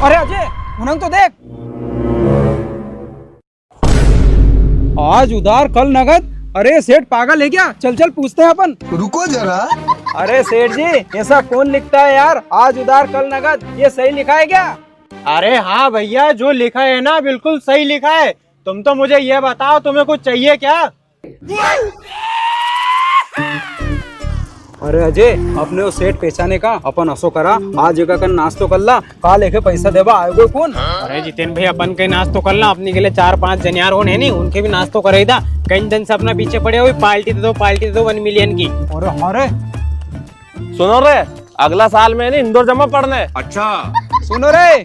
अरे अजय उन्हें तो देख, आज उधार कल नगद। अरे सेठ पागल है क्या? चल चल पूछते हैं अपन। रुको जरा। अरे सेठ जी ऐसा कौन लिखता है यार, आज उधार कल नगद, ये सही लिखा है क्या? अरे हाँ भैया, जो लिखा है ना बिल्कुल सही लिखा है। तुम तो मुझे ये बताओ तुम्हें कुछ चाहिए क्या? अरे अजय अपने वो सेठ पहचाने का, अपन असो करा आज जगह का नाश तो कर ला, काल लेके पैसा देवा आएगो कौन? अरे जितेन भाई अपन के नाश तो कर ला, अपने के लिए 4-5 जन यार होने नहीं, उनके भी नाश तो करे था। कई दिन से अपना पीछे पड़े हुए, पार्टी दे दो 1 मिलियन की। अरे सुनो रे, अगला साल में नहीं इंदौर जमा पड़ने। अच्छा सुनो रे,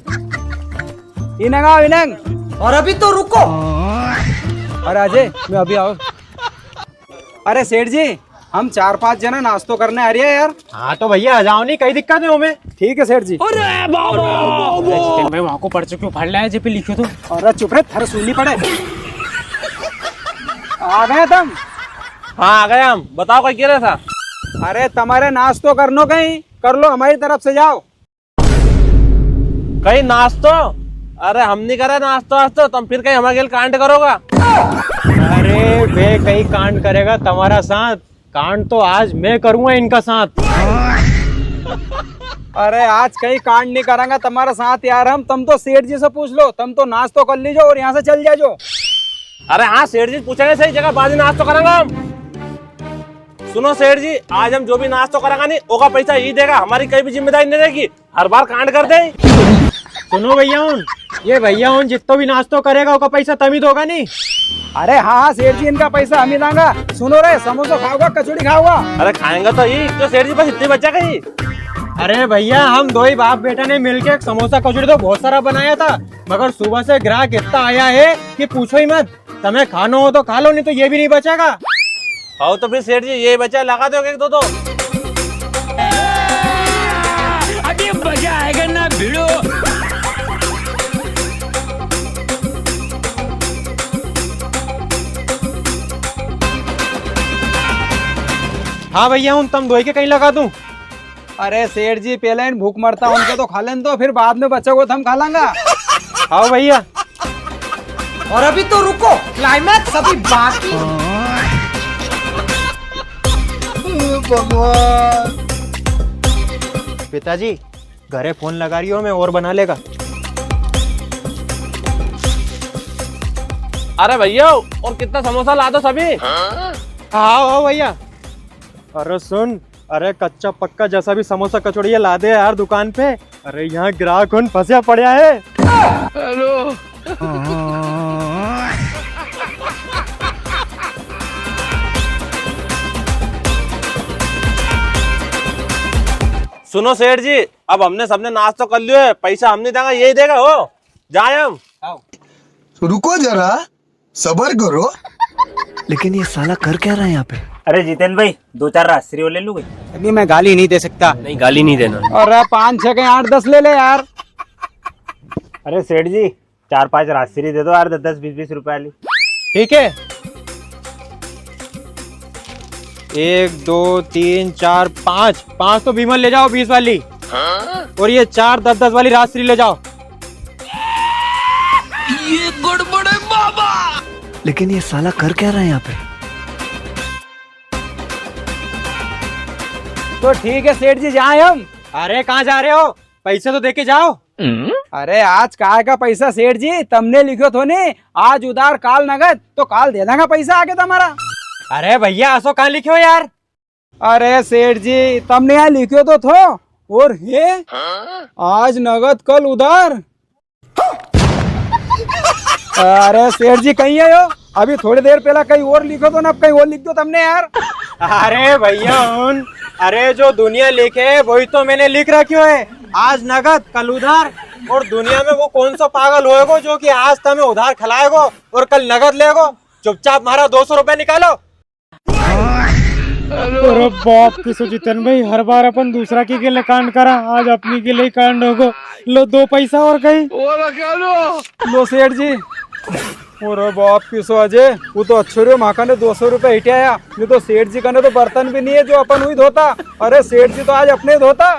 इनंगा इनंग। और अभी तो रुको। अरे अजय मैं अभी आओ। अरे सेठ जी हम 4-5 जना नाश्तो करने आ रही है यार। हाँ तो भैया आ जाओ, नहीं कई दिक्कत है हमें। ठीक है सेठ जी। अरे जितेन भाई वहाँ को पर्चे क्यों फाड़ लाया जे पे लिखो तो। अरे चुप रहे, थर सुननी पड़े। आ गए तुम? हाँ आ गए हम, बताओ क्या कह रहा था? अरे तुम्हारे नाश्तो करनो कहीं कर लो, हमारी तरफ से जाओ। कहीं नाश्तो? अरे हम नहीं करे नाश्तो, तुम फिर कहीं हमारे कांड करोगा? अरे वे कहीं कांड करेगा तुम्हारा साथ, कांड तो आज मैं करूंगा इनका साथ। अरे आज कहीं कांड नहीं करांगा तुम्हारा साथ यार हम। तुम तो सेठ जी से पूछ लो, तुम तो नाश्तो कर लीजिए और यहाँ से चल जाओ। अरे हाँ सेठ जी पूछेंगे सही जगह, बाद में नाश्तो करेंगे हम। सुनो सेठ जी, आज हम जो भी नाश्तो करेंगे नहीं ओका पैसा ही देगा, हमारी कोई भी जिम्मेदारी नहीं रहेगी। हर बार कांड कर दे। सुनो भैया ये भैया जितना भी नाश्तो करेगा उसका पैसा तम ही दोगा नहीं। अरे हाँ सेठ जी इनका पैसा हम ही देंगे। सुनो रे, समोसा खाओगा कचौड़ी खाओगा? अरे खाएंगे तो ही तो सेठ जी बस इतने बच्चा कहीं। अरे भैया हम 2 ही बाप बेटा ने मिलके एक समोसा कचौड़ी तो बहुत सारा बनाया था, मगर सुबह से ग्राहक इतना आया है कि पूछो ही मत। तुम्हें खाना हो तो खा लो, नहीं तो ये भी नहीं बचेगा। आओ तो फिर सेठ जी ये बच्चा लगा दो एक दो तो। अभी मजा आएगा ना भिड़ो। हाँ भैया तुम 2 के कहीं लगा दूं? अरे सेठ जी पहले इन भूख मरता उनको तो खा लें, तो फिर बाद में बच्चों को हम खा लेंगे। आओ भैया। और अभी तो रुको, क्लाइमैक्स अभी बाकी। भगवान। पिताजी घरे फोन लगा रही हो, मैं और बना लेगा। अरे भैया और कितना समोसा ला दो सभी। आओ भैया। अरे सुन, अरे कच्चा पक्का जैसा भी समोसा कचौड़ी ला दे यार दुकान पे। अरे यहाँ ग्राहक फंसा पड़ा है। हेलो। सुनो सेठ जी, अब हमने सबने नाश्ता कर लियो है, पैसा हम नहीं देगा यही देगा हो। जाए हम। रुको जरा, सबर करो। लेकिन ये साला कर क्या रहा है यहाँ पे? अरे जितेन भाई 2-4 राजश्री ले लूँ। नहीं मैं गाली नहीं दे सकता। नहीं गाली नहीं देना। अरे 5-6 के 8-10 ले ले यार। अरे सेठ जी 4-5 राजश्री दे दो यार, 10-20 रुपए वाली। ठीक है, 1 2 3 4 5 तो बीमल ले जाओ 20 वाली। और ये 4 10-10 वाली राजश्री ले जाओ। ये गड़बड़ है बाबा। लेकिन ये साला कर क्या रहा है यहाँ पे? तो ठीक है सेठ जी जाए हम। अरे कहाँ जा रहे हो? पैसे तो देके जाओ। अरे आज काय का पैसा सेठ जी, तुमने लिखो तो नहीं आज उधार काल नगद, तो काल दे देंगे पैसा आगे तुम्हारा। अरे भैया ऐसो कहाँ लिखे हो यार? अरे सेठ जी तुमने यहाँ लिखो तो थो, और ये आज नगद कल उधार। अरे सेठ जी कहीं है हो? अभी थोड़ी देर पहला कहीं और लिखो तो ना, अब कहीं और लिख दो तुमने यार। अरे भैया अरे जो दुनिया लिखे है वही तो मैंने लिख रखी है, आज नगद कल उधार। और दुनिया में वो कौन सा पागल होएगो जो कि आज तुम्हें उधार खिलाएगो और कल नगद लेगो। चुपचाप मारा 200 रुपए निकालो। अरे बाप किसो जितन भाई, हर बार अपन दूसरा के लिए कांड करा, आज अपनी के लिए कांड होगो। लो 2 पैसा और कहीं लो सेठ जी। अरे बाप किसो अजय, वो तो अच्छे रे माँ ने 200 रुपए हिट आया। ये तो सेठ जी का ने तो बर्तन भी नहीं है जो अपन हुई धोता। अरे सेठ जी तो आज अपने धोता।